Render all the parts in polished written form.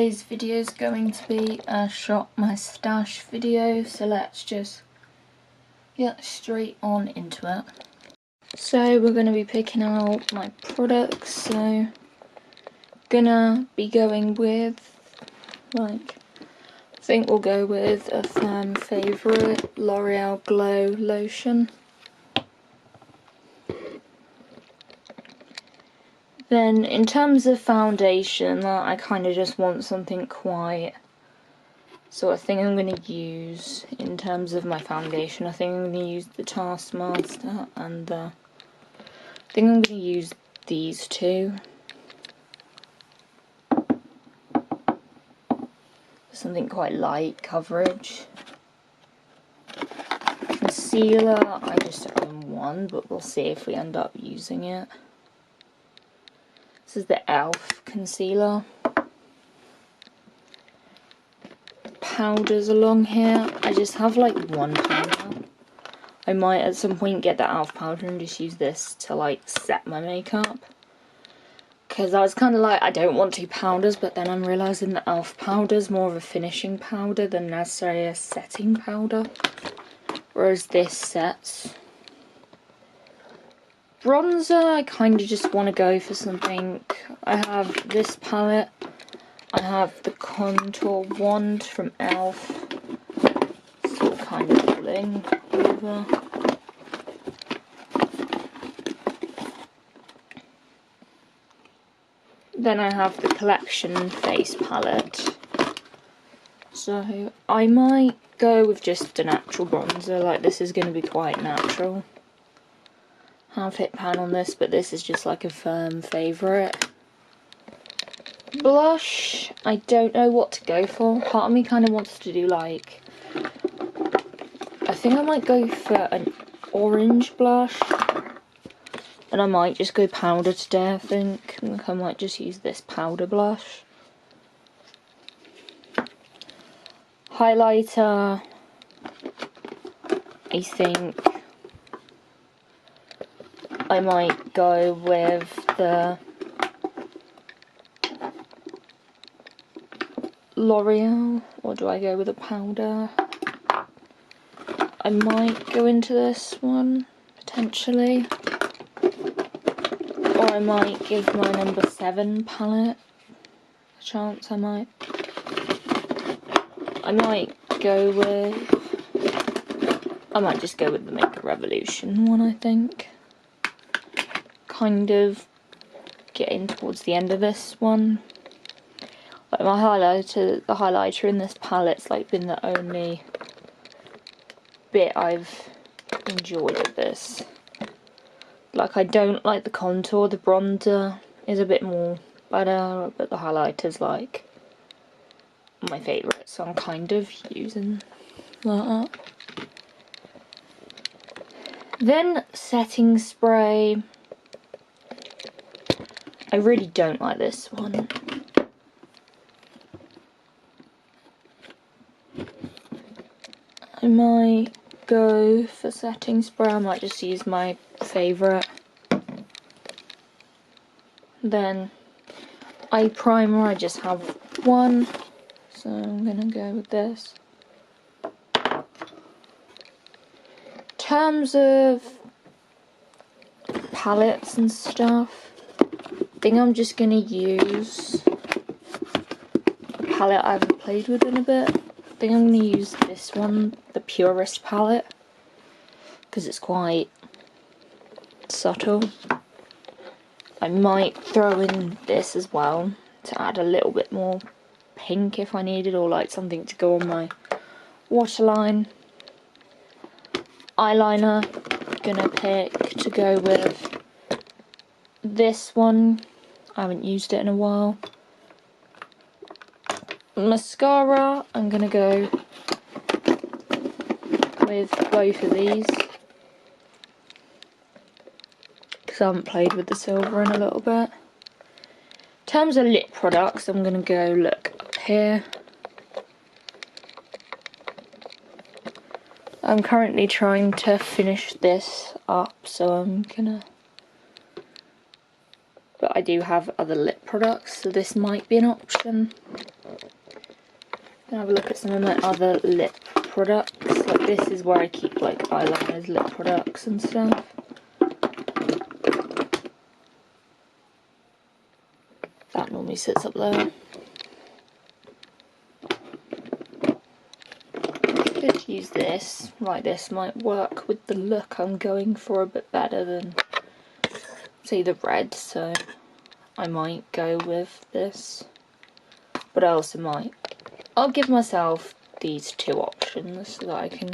Today's video is going to be a shop my stash video, so let's just get straight on into it. So we're going to be picking out my products, so gonna be going with, I think we'll go with a fan favourite, L'Oreal Glow Lotion. Then in terms of foundation, I kind of just want something quiet. So I think I'm going to use, in terms of my foundation, I think I'm going to use the Taskmaster and I think I'm going to use these two. Something quite light coverage. Concealer, I just own one, but we'll see if we end up using it. This is the e.l.f. concealer. Powders along here. I just have like one powder. I might at some point get the e.l.f. powder and just use this to set my makeup. Because I was kind of like, I don't want two powders, but then I'm realising the e.l.f. powder is more of a finishing powder than necessarily a setting powder. Whereas this sets. Bronzer, I kind of just want to go for something. I have this palette. I have the contour wand from e.l.f. Still kind of pulling over. Then I have the collection face palette. So I might go with just a natural bronzer. This is going to be quite natural. Half hit pan on this, but this is just like a firm favourite. Blush, I don't know what to go for. Part of me kind of wants to do I think I might go for an orange blush. And I might just go powder today, I think. I might just use this powder blush. Highlighter, I think I might go with the L'Oreal, or do I go with a powder? I might go into this one, potentially. Or I might give my number 7 palette a chance, I might go with, I might just go with the Makeup Revolution one, I think. Kind of getting towards the end of this one. The highlighter in this palette's been the only bit I've enjoyed of this. I don't like the contour, the bronzer is a bit more better, but the highlighter's my favourite, so I'm kind of using that. Then setting spray. I really don't like this one. I might go for setting spray, I might just use my favourite. Then eye primer, I just have one, so I'm gonna go with this. In terms of palettes and stuff, I think I'm just gonna use a palette I haven't played with in a bit. I think I'm gonna use this one, the Purist palette, because it's quite subtle. I might throw in this as well to add a little bit more pink if I needed, or something to go on my waterline. Eyeliner, gonna pick to go with this one. I haven't used it in a while. Mascara, I'm gonna go with both of these because I haven't played with the silver in a little bit. In terms of lip products, I'm gonna go look up here. I'm currently trying to finish this up, so I'm gonna, but I do have other lip products, so this might be an option. gonna have a look at some of my other lip products. Like this is where I keep like eyeliners, lip products and stuff. That normally sits up there. Could use this. Like this might work with the look I'm going for a bit better than, say, the red, so I might go with this. But I also might. I'll give myself these two options so that I can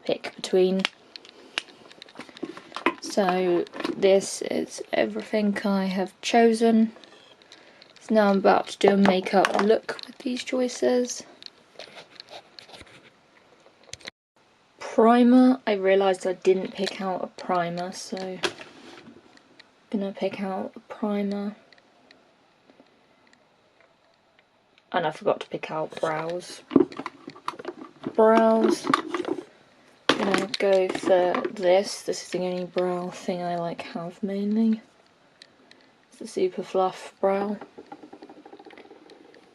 pick between. So this is everything I have chosen. So now I'm about to do a makeup look with these choices. Primer, I realised I didn't pick out a primer, so I'm gonna pick out a primer. And I forgot to pick out brows. Brows, I'm gonna go for this. This is the only brow thing I like have mainly. It's the Super Fluff brow.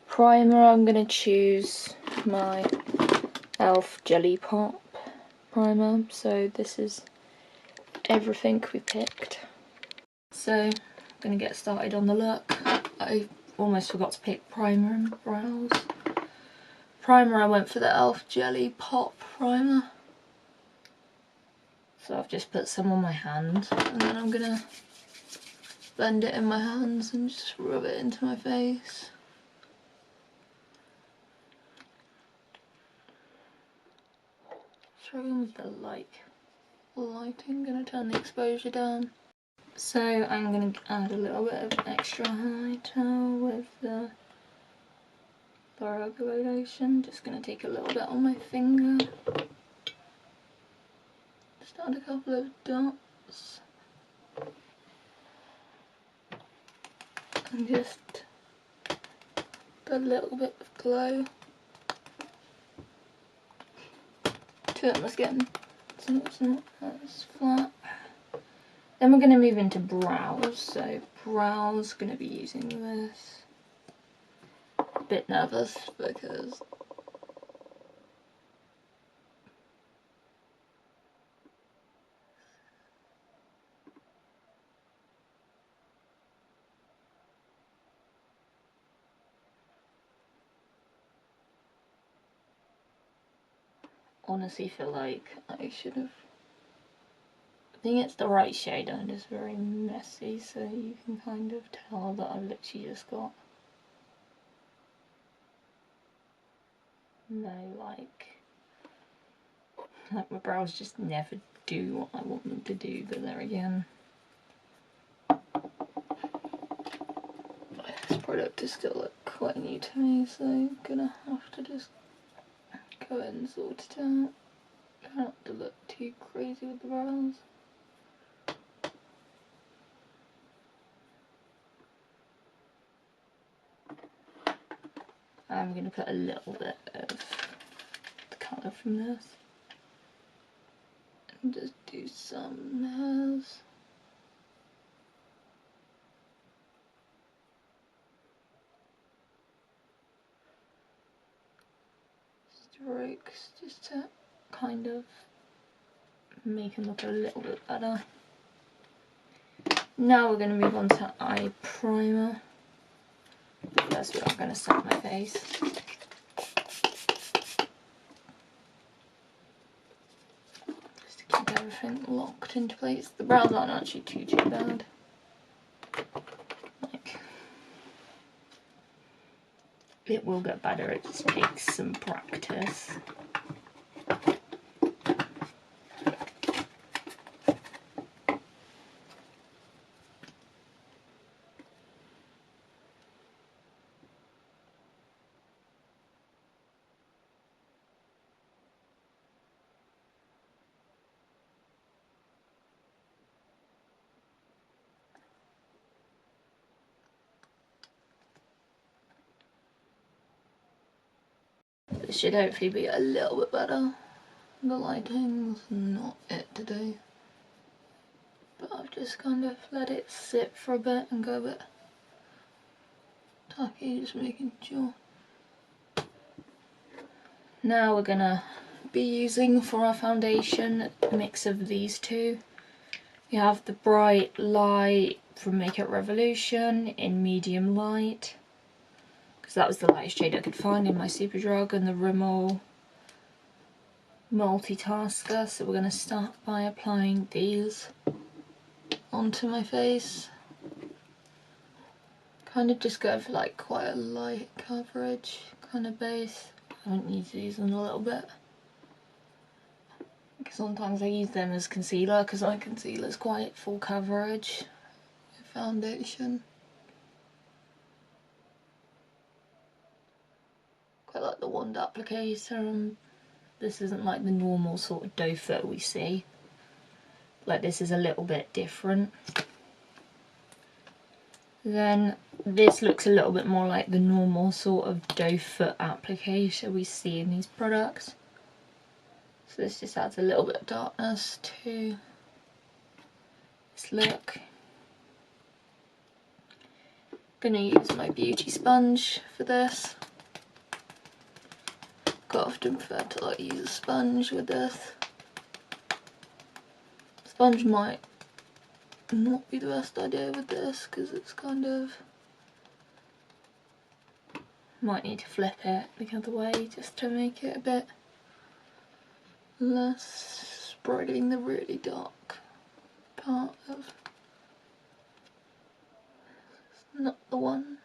Primer, I'm gonna choose my e.l.f. Jelly Pop primer. So this is everything we picked. So I'm gonna get started on the look. I almost forgot to pick primer and brows. Primer, I went for the e.l.f. Jelly Pop primer. So I've just put some on my hand, and then I'm gonna blend it in my hands and just rub it into my face. Struggling with the lighting, gonna turn the exposure down. So I'm gonna add a little bit of extra highlighter with the thorough lotion. Just gonna take a little bit on my finger. Just add a couple of dots. And just a little bit of glow to my skin so it's not as flat. Then we're going to move into brows. So brows, going to be using this. A bit nervous because honestly feel like I should have. I think it's the right shade and it's very messy, so you can kind of tell that I've literally just got no like my brows just never do what I want them to do, but there again. This product is still like quite new to me, so I'm gonna have to just go ahead and sort it out. Try not to look too crazy with the brows. I'm going to put a little bit of the colour from this and just do some hairs. Strokes just to kind of make them look a little bit better. Now we're going to move on to eye primer. First we're going to set my face. Keep everything locked into place. The brows aren't actually too bad. Like, it will get better, it just takes some practice. This should hopefully be a little bit better. The lighting's not it today. But I've just kind of let it sit for a bit and go a bit tacky, just making sure Now we're gonna be using for our foundation a mix of these two. We have the Bright Light from Makeup Revolution in medium light, because that was the lightest shade I could find in my Superdrug, and the Rimmel Multitasker. So we're gonna start by applying these onto my face. Kind of just go for like quite a light coverage kind of base. I don't need to use them a little bit, because sometimes I use them as concealer, because my concealer is quite full coverage with foundation. Quite like the wand applicator, and this isn't like the normal sort of doe foot we see. Like, this is a little bit different. Then this looks a little bit more like the normal sort of doe foot applicator we see in these products. So this just adds a little bit of darkness to this look. Gonna use my beauty sponge for this. Quite often prefer to like use a sponge with this. Sponge might not be the best idea with this, because it's kind of, might need to flip it the other way just to make it a bit less spreading the really dark part of, not the one.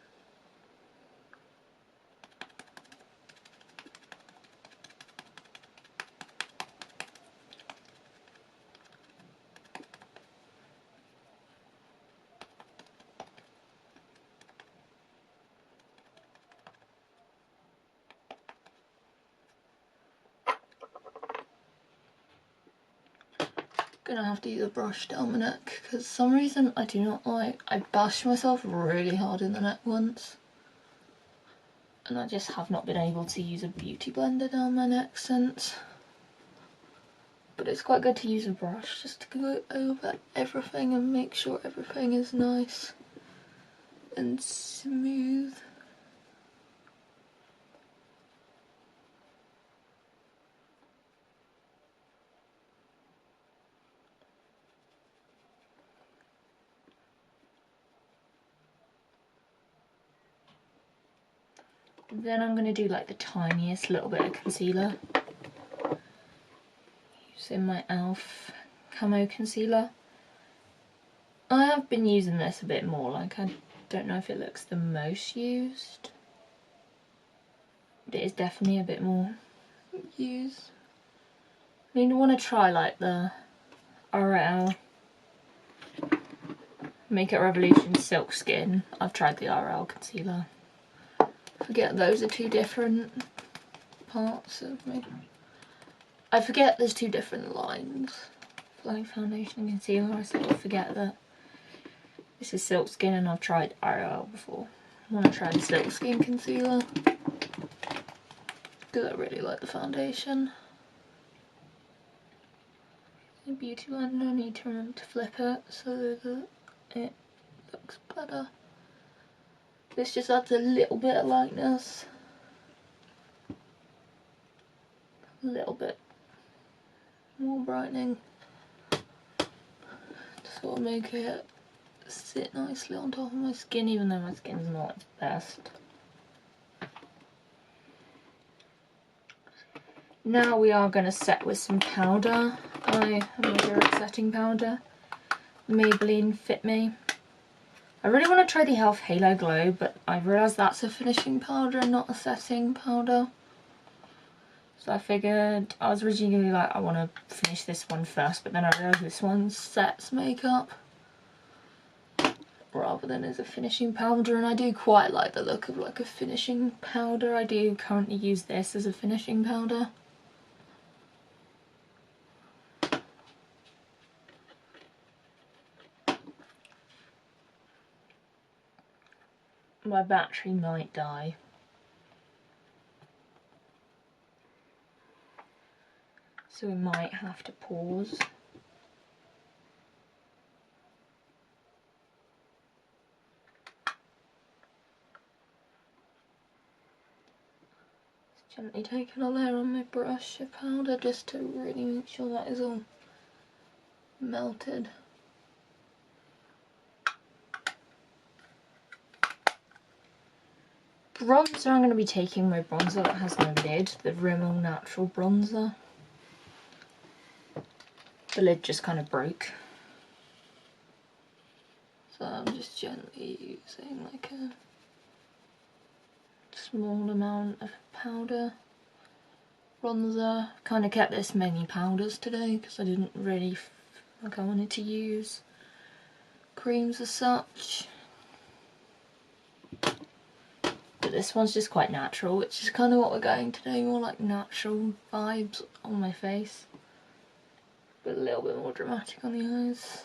Gonna have to use a brush down my neck, because for some reason I do not like, I bashed myself really hard in the neck once, and I just have not been able to use a beauty blender down my neck since. But it's quite good to use a brush just to go over everything and make sure everything is nice and smooth. Then I'm going to do like the tiniest little bit of concealer, using my e.l.f. Camo Concealer. I have been using this a bit more, like I don't know if it looks the most used, but it is definitely a bit more used. I mean, I want to try like the RL Makeup Revolution Silk Skin. I've tried the RL concealer. Forget those are two different parts of me. I forget there's two different lines for like foundation and concealer. I sort of forget that this is Silk Skin and I've tried RL before. I want to try the Silk Skin concealer because I really like the foundation. The beauty blender, I need to remember to flip it so that it looks better. This just adds a little bit of lightness, a little bit more brightening to sort of make it sit nicely on top of my skin, even though my skin's not its best. Now we are going to set with some powder. I have my favorite setting powder, Maybelline Fit Me. I really want to try the e.l.f. Halo Glow, but I realised that's a finishing powder and not a setting powder. So I figured, I was originally like, I want to finish this one first, but then I realised this one sets makeup rather than as a finishing powder, and I do quite like the look of like a finishing powder. I do currently use this as a finishing powder. My battery might die. So we might have to pause. Gently taking a layer on my brush of powder just to really make sure that is all melted. Bronzer, I'm going to be taking my bronzer that has no lid, the Rimmel Natural Bronzer. The lid just kind of broke. So I'm just gently using like a small amount of powder. Bronzer. Kind of kept this many powders today because I didn't really feel like I wanted to use creams as such. But this one's just quite natural, which is kind of what we're going today, more like natural vibes on my face. But a little bit more dramatic on the eyes.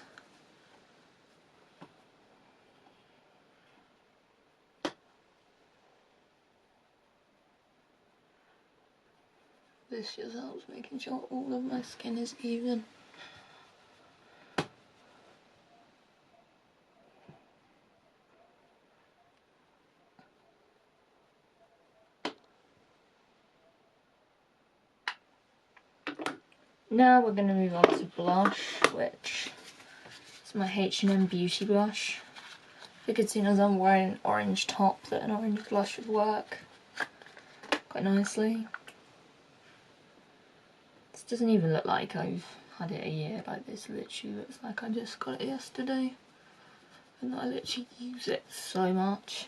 This just helps making sure all of my skin is even. Now we're going to move on to blush, which is my H&M Beauty blush. You can see as I'm wearing an orange top that an orange blush would work quite nicely. This doesn't even look like I've had it a year, like this literally looks like I just got it yesterday. And I literally use it so much.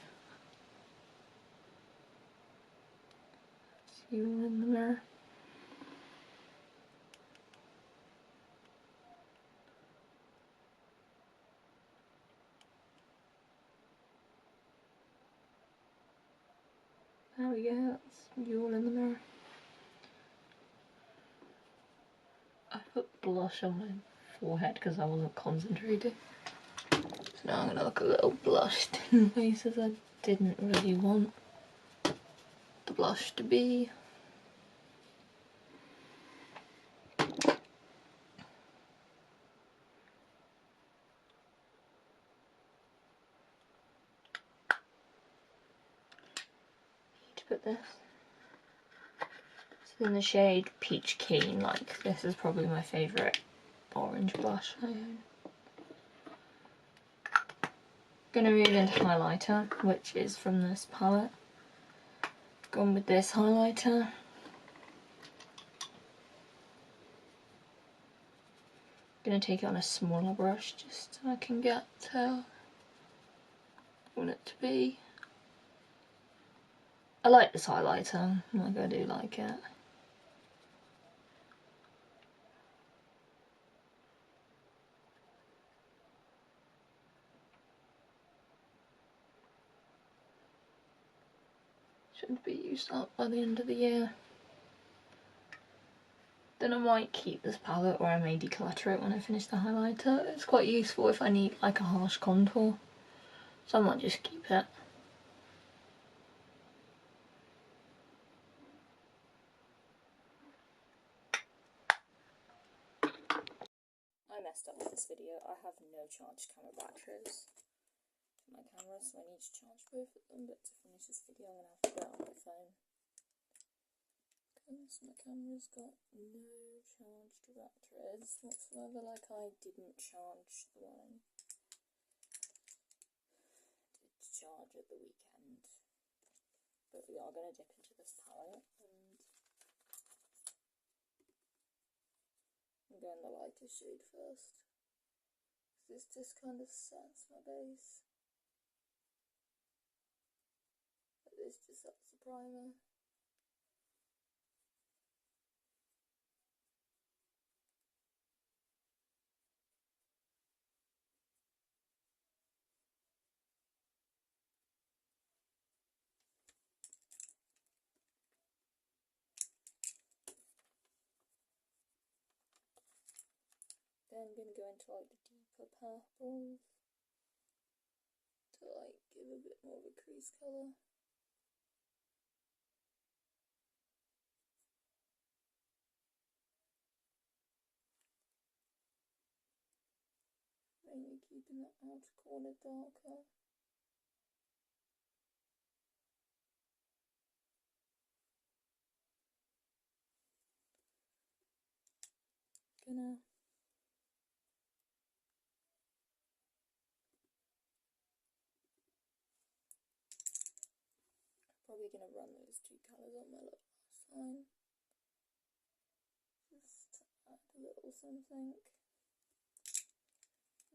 See you all in the mirror. There we go, that's you all in the mirror. I put blush on my forehead because I wasn't concentrating. So now I'm going to look a little blushed in places I didn't really want the blush to be. To put this. It's in the shade Peach Keen, like this is probably my favourite orange blush I own. Gonna move into highlighter, which is from this palette. Gone with this highlighter. Gonna take it on a smaller brush just so I can get to I want it to be. I like this highlighter, like I do like it. Should be used up by the end of the year. Then I might keep this palette, or I may declutter it when I finish the highlighter. It's quite useful if I need like a harsh contour, so I might just keep it. I messed up with this video. I have no charged camera batteries to my camera, so I need to charge both of them, but to finish this video I'm going to have to do it on my phone. So my camera's got no charged batteries whatsoever, like I didn't charge the one I did charge at the weekend. But we are going to dip into this palette and I'm going the lighter shade first. This just kind of sets my base. But this just sets the primer. Then I'm going to go into like the deeper purples to like give a bit more of a crease colour. Mainly keeping that outer corner darker. probably gonna run those two colours on my little sign, just to add a little something.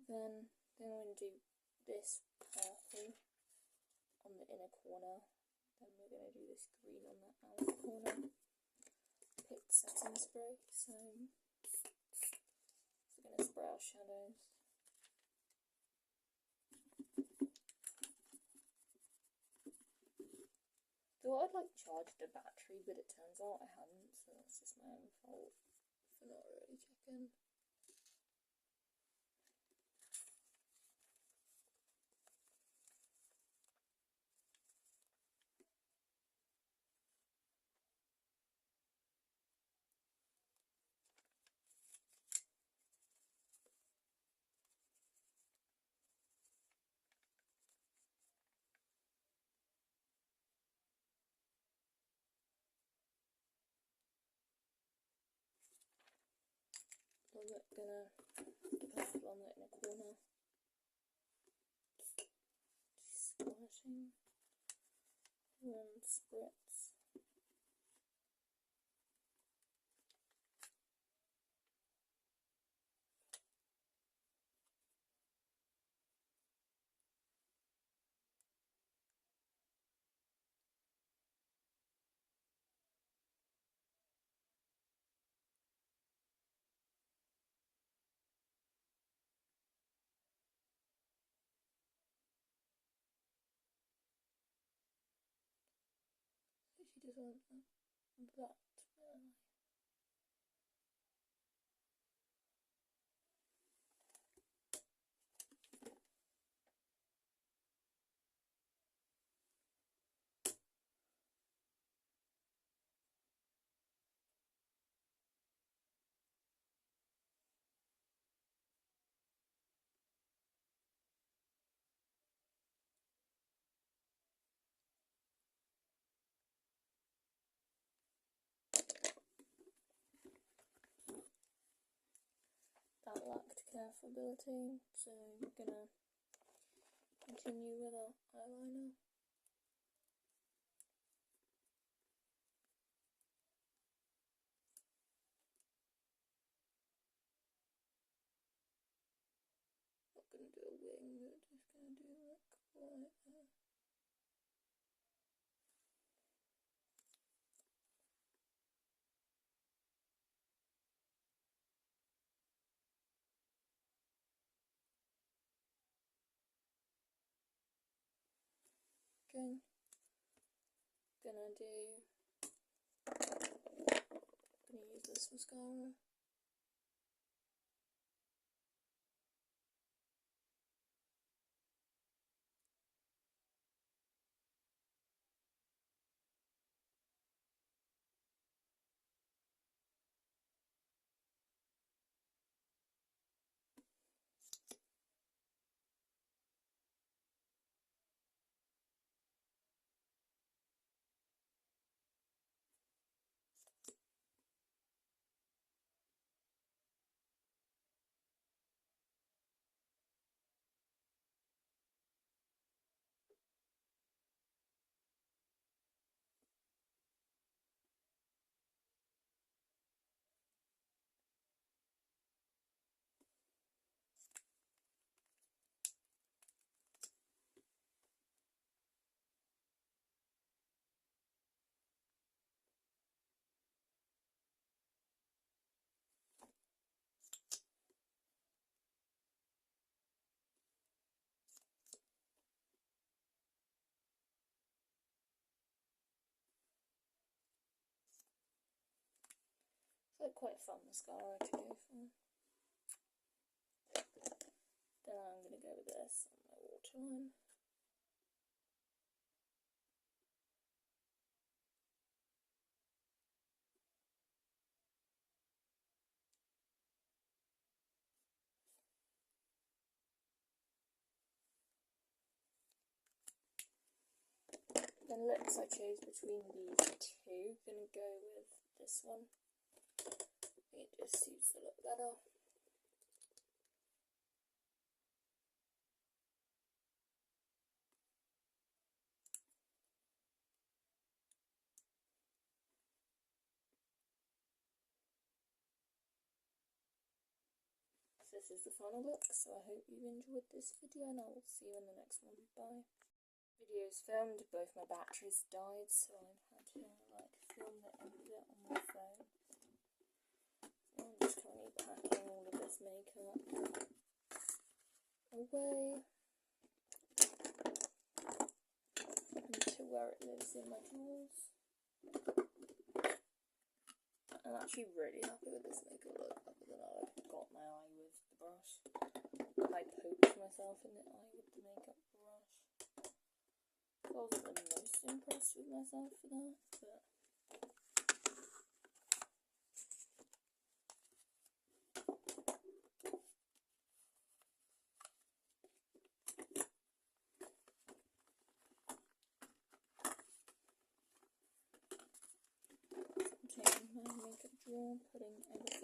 Then I'm going to do this purple on the inner corner. Then we're going to do this green on the outer corner. Picked setting spray, so we're going to spray our shadows. Thought I'd like charged the battery, but it turns out I hadn't, so that's just my own fault for not really checking. I'm gonna purple on the inner corner, squashing, then spritz. She does want that. That lacked carefulty, so I'm gonna continue with our eyeliner. Not gonna do a wing, but just gonna do like quite okay. Gonna use this mascara. It's like quite a fun mascara to go for. Then I'm gonna go with this on my waterline. Then lips, I chose between these two. Gonna go with this one. I think it just suits to look better. So this is the final look, so I hope you've enjoyed this video and I will see you in the next one. Bye. Videos filmed, both my batteries died, so I've had to film the end of it on my phone. So I'm just currently packing all of this makeup away into where it lives in my drawers. I'm actually really happy with this makeup look, other than I got my eye with the brush. I poked myself in the eye with the makeup brush. I wasn't the most impressed with myself for that, but I'm taking my makeup drawer, putting everything